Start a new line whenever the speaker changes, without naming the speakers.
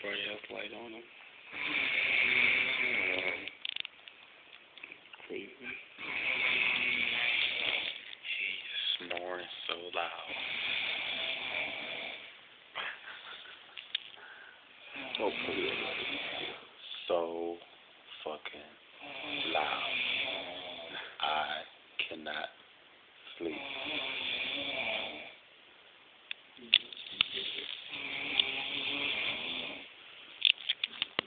bright ass light on him. Crazy. He's snoring so loud. Hopefully.